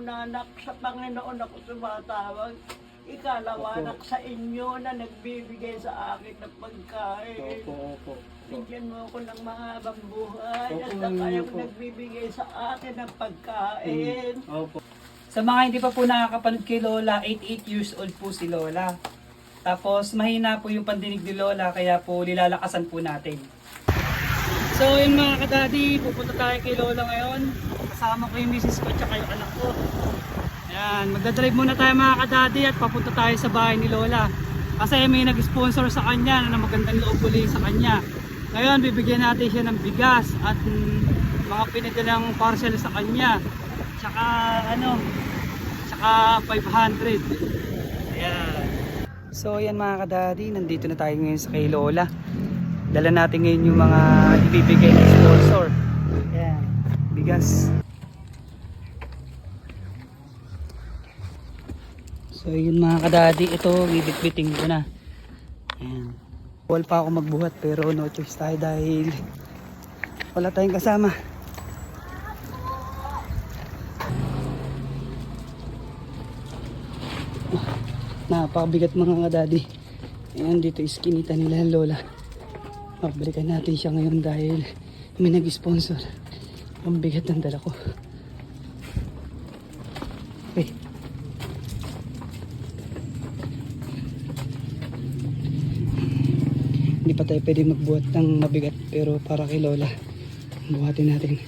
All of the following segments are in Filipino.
anak, sa Panginoon ako tumatawag. Ikalawa, anak sa inyo na nagbibigay sa akin ng pagkain. Opo. Bigyan mo ako ng mahabang buhay at Opo, saka yung opo. nagbibigay sa akin ng pagkain. Opo. Sa mga hindi pa po nakakapanood kay Lola, 88 years old po si Lola. Tapos mahina po yung pandinig ni Lola, kaya po lilalakasan po natin. So yun mga kadadi, pupunta tayo kay Lola ngayon. Kasama ko yung misis ko at saka yung anak ko. Ayan, magdadrive muna tayo mga kadadi at papunta tayo sa bahay ni Lola. Kasi may nag-sponsor sa kanya na magandang loob uli sa kanya. Ngayon, bibigyan natin siya ng bigas at mga pinadalang parcel sa kanya. Tsaka tsaka 500. Ayan. So ayan mga kadadi, nandito na tayo ngayon sa kay Lola. Dala natin ngayon yung mga ibibigay ng sponsor. Ayan, bigas. So yun mga kadadi, ito bibitbiting ko na. Ayan. Wala pa ako magbuhat pero no choice tayo dahil wala tayong kasama. Napakabigat mga kadadi. Ayan, dito iskinita nila Lola. Magbalikan natin siya ngayon dahil may nag-sponsor. Ang bigat ng dala ko. Okay. Hindi pa tayo pwede magbuhat ng mabigat pero para kay Lola buhatin natin.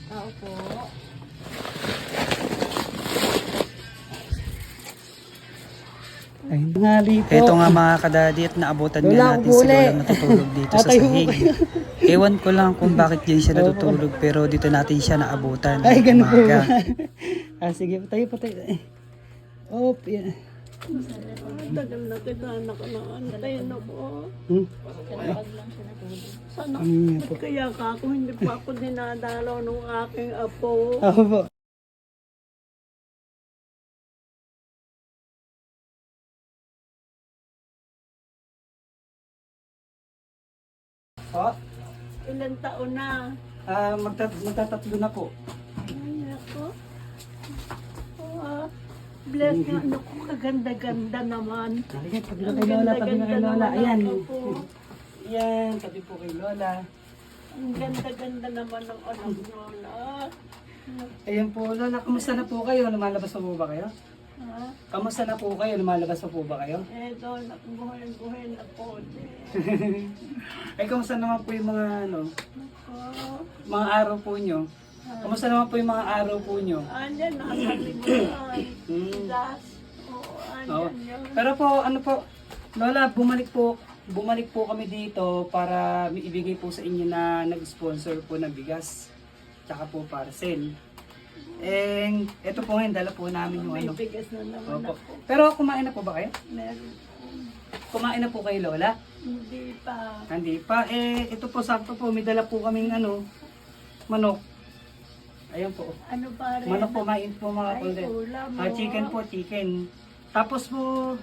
Opo. Ayun nga po. Ito nga mga kadadi at naabutan nga natin si Lola natutulog dito sa sahig. Ewan ko lang kung bakit din siya natutulog pero dito natin siya naabutan. Ay ganun po ba? Sige tayo. Op, yan. Tagal na kita anak na antayin ako. Sana po. ba't kaya ka ako hindi pa ako dinadalaw ng aking apo. Ako po. Po? Ilan taon na? Magtatatlo na po. Ay, ako. Bless nga, ano ko, kaganda-ganda naman. Halika, tabi na Ang kay Lola, tabi na kay ganda-ganda Lola. naman Ayan. ng apo. Yan, tabi po kay Lola. Ang ganda-ganda naman ng anak nyo na. Ayan po, Lola, kamusta na po kayo? Lumalabas pa po ba kayo? Ha? Kamusta na po kayo? Lumalabas pa po ba kayo? Eto, buhay na po. Ay, kamusta naman po yung mga Ako. mga araw po nyo? Kamusta naman po yung mga araw po nyo? Andyan, nasa libutan. Hmm. Das. Oo, Oo. andyan yun. Pero po, Lola, bumalik po kami dito para may ibigay po sa inyo na nag-sponsor po ng bigas. Tsaka po parcel. And ito po ngayon, dala po namin yung May bigas na naman Opo. ako. Pero kumain na po ba kayo? Meron po. Kumain na po kayo, Lola? Hindi pa. Hindi pa. Ito po, sakto po, may dala po kaming manok. Ayan po. Ano pa rin? Manok po, main po mga Ay, kulit. ulam Chicken po, chicken. Tapos po,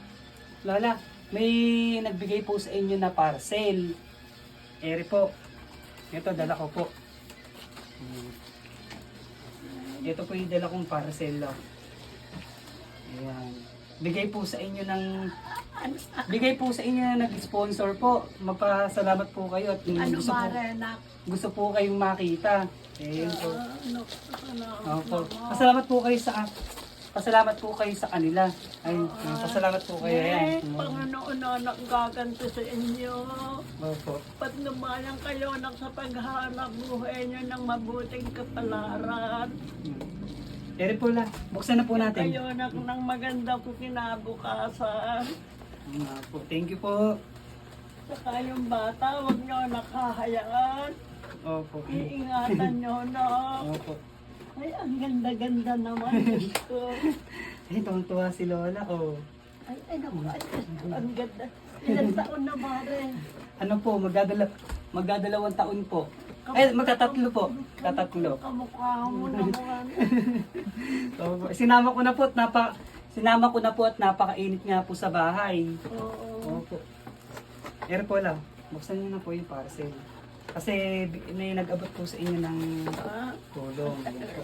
Lola, may nagbigay po sa inyo na parcel. Eri po. Ito, dala ko po. Ito po yung dala kong parcel. Ayan. Bigay po sa inyo na nag-sponsor po. Magpasalamat po kayo at Ano pa rin? gusto po kayong makita. Ayan po. Ano? Opo. Pasalamat po kayo sa kanila. Ay, pasalamat po kayo. Ayan. Panginoon anak gaganto sa inyo. Opo. Patnubayan kayo anak sa paghahanap buhay nyo ng mabuting kapalaran. Eri po la, buksan na po natin. Kayo anak ng maganda ko kinabukasan. Po. Thank you po. Saka yung bata, huwag nyo nakahayaan. Opo. Iingatan nyo na. Opo. Ay, ang ganda-ganda naman. Diyos ko. Ay, tuwang-tuwa si Lola. Oh. Ay, naku, ay, Diyos ko, ang ganda. Ilang taon na ba rin? Ano po, magdadalawang taon po. Ay, magtatatlo po. Tatatlo. Kamukha mo naman. Opo. Sinama ko na po at napakainit nga po sa bahay. Oo. Opo. Eri po lang, buksan niyo na po yung parcel. Kasi may nag-abot po sa inyo ng Ah, tulong. Ayan po.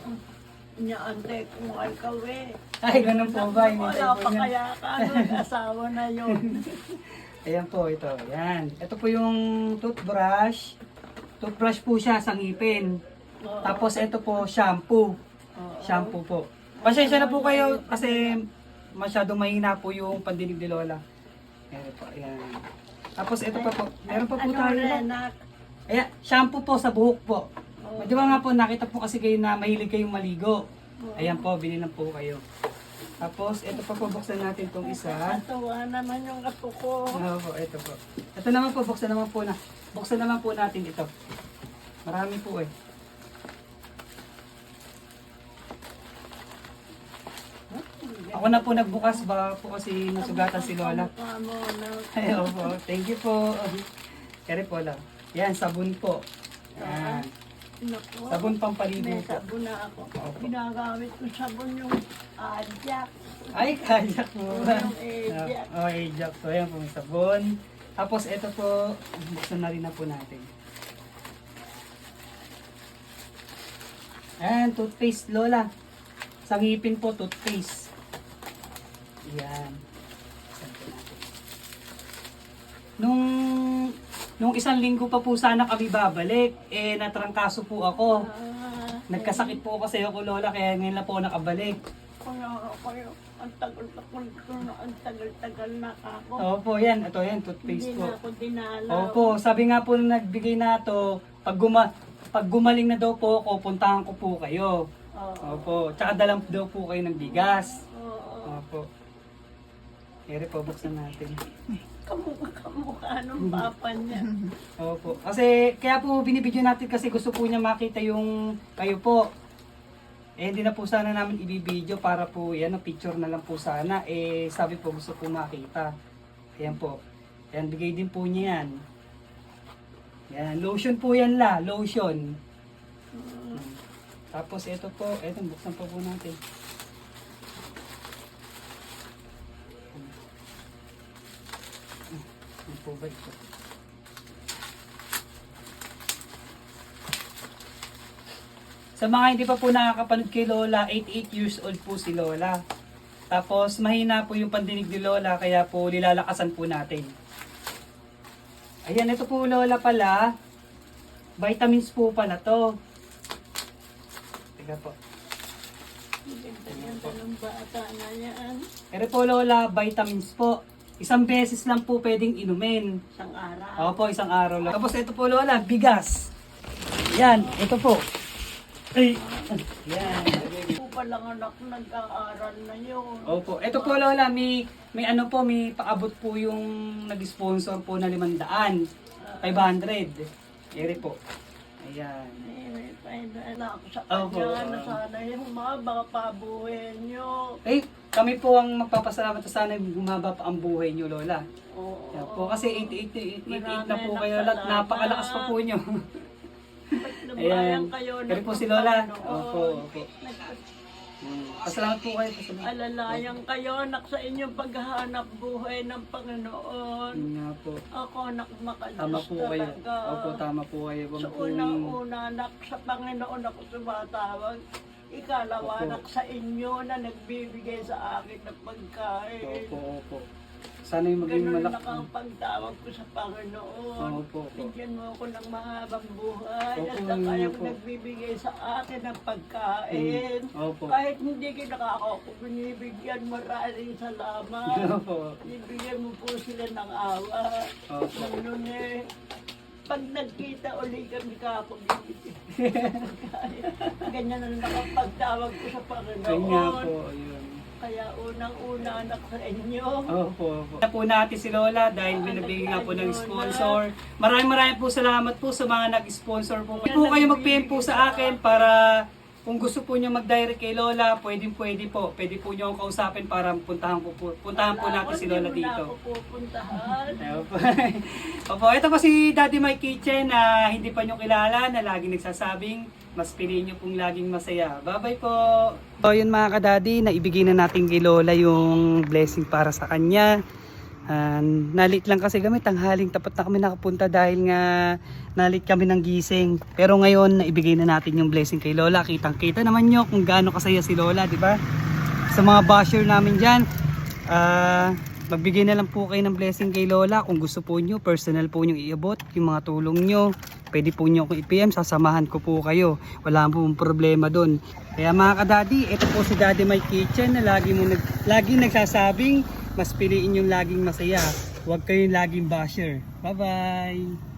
Inaantay kung ikaw eh. Ay, ganun po ba? Hinintay Wala po pa niya. kaya ka, asawa na yun. Ayan po, ito. Ayan. Ito po yung toothbrush. Toothbrush po siya sa ngipin. Oo. Tapos ito po, shampoo. Oo. Shampoo po. Pasensya na po kayo kasi masyadong mahina po yung pandinig ni Lola. Ayan po, ayan. Tapos ito pa po, meron pa po Ano tayo. Renak? Ayan, shampoo po sa buhok po. Oo. Di ba nga po, nakita po kasi kayo na mahilig kayong maligo. Ayan po, binilang po kayo. Tapos, ito pa po, buksan natin itong isa. Katawa naman yung ato ko. Oo po, ito po. Ito naman po, buksan naman po natin ito. Marami po eh. Ako na po nagbukas, ba po kasi nasugatan si Lola. Kamukha mo na. Ay, opo. Thank you po. Kaya po lang. Yan, sabon po. Yan. Naku. Sabon pampaligo May po. sabon na ako. Opo. Ginagamit ko sabon yung adyak. Ay, kaya po. Yung Ajax. Oh, Ajax. So, yan po yung sabon. Tapos, ito po, buksan na rin na po natin. Ayan, toothpaste, Lola. Sa ngipin po, toothpaste. Yan. Buksan po natin. Nung isang linggo pa po sana kami babalik, eh natrangkaso po ako. Nagkasakit po kasi ako, Lola, kaya ngayon lang po ako nakabalik. Kaya, ang tagal-tagal ko na, ang tagal-tagal na ako. Opo, yan. Ito yan, toothpaste Hindi po. na ako dinalaw. Opo, sabi nga po nung nagbigay na to, pag gumaling na daw po ako, puntahan ko po kayo. Oo. Opo, tsaka dalang daw po kayo ng bigas. Oo. Opo. Ere po, buksan natin. Kamukha nung papa niya. Opo. Kasi, kaya po binibidyo natin kasi gusto po niya makita yung kayo po. Eh, hindi na po sana namin ibibidyo para po, yan, picture na lang po sana. Eh, sabi po gusto po makita. Ayan po. Ayan, bigay din po niya yan. Yan, lotion po yan la, lotion. Tapos ito po, ito, buksan po natin. Ano po ba ito? Sa mga hindi pa po nakakapanood kay Lola, 88 years old po si Lola. Tapos mahina po yung pandinig ni Lola, kaya po nilalakasan po natin. Ayan, ito po Lola pala. Vitamins po pala to. Teka po. Ganda yan ng bata na yan. Ito po Lola, vitamins po. Isang beses lang po pwedeng inumin. Isang araw. Opo, isang araw lang. Tapos ito po Lola, bigas. Yan, ito po. Ay, yan. Po palang anak nag-aaral na yun. Opo. Ito po Lola, may ano po, may paabot po yung nag-sponsor po na 500. 500. Ere po. Ayan. May pahinda na ako sa Opo. kanya na sana yung mga baka pabuhin nyo. Eh, kami po ang magpapasalamat sa sana humaba pa ang buhay niyo, Lola. Oo. Yan po, kasi 88 na po Maraming kayo, Lola. salamat. Napakalakas pa po niyo. Nabayan kayo Ere po si Lola. Panginoon. Opo, opo. Pasalamat po kayo. Pasalamat. Alalayan kayo, anak, sa inyong paghahanap buhay ng Panginoon. Yun nga po. Ako, anak, makadiyos Tama po kayo. talaga. Opo, tama po kayo. Huwag Sa po unang-una, anak, sa Panginoon ako sumatawag. Ikalawa, Opo. anak, sa inyo na nagbibigay sa akin ng pagkain. Opo, opo. Sana yung maging Ganun malaki. nakapagtawag ko sa Panginoon. Opo, opo. Bigyan mo ako ng mahabang buhay. Opo, At saka yun yung po. nagbibigay sa akin ng pagkain. Opo. Kahit hindi kinakako ko binibigyan, maraming salamat. Opo. Bibigyan mo po sila ng awa. Opo. Ganun eh. Pag nagkita uli kami kapag-ibig. Ganyan ang nakapagtawag ko sa Panginoon. Kaya nga po, ayun. Kaya unang-una anak sa inyo. Opo, opo. Na po natin si Lola dahil binibigyan nga po ng sponsor. Maraming po salamat po sa mga nag-sponsor po. Pwede po kayo mag-PM po sa akin para kung gusto po nyo mag-direct kay Lola, pwede po. Pwede po nyo akong kausapin para puntahan po natin si Lola Hindi mo na dito. ako pupuntahan. Opo. Opo, ito po si Daddy Mike Kitchen na hindi pa nyo kilala, na laging nagsasabing mas piliin nyo pong laging masaya. Bye-bye po! So yun mga kadadi, naibigay na natin kay Lola yung blessing para sa kanya. Nalit lang kasi kami, tanghaling tapat na kami nakapunta dahil nga nalit kami ng gising. Pero ngayon, naibigay na natin yung blessing kay Lola. Kitang-kita naman nyo kung gaano kasaya si Lola, di ba? Sa mga basher namin dyan, magbigay na lang po kayo ng blessing kay Lola. Kung gusto po nyo, personal po nyo iabot yung mga tulong nyo. Pwede po nyo akong i-PM, sasamahan ko po kayo. Wala pong problema doon. Kaya mga kadadi, ito po si Daddy My Kitchen na laging nagsasabing, mas piliin yung laging masaya. Huwag kayong laging basher. Bye-bye!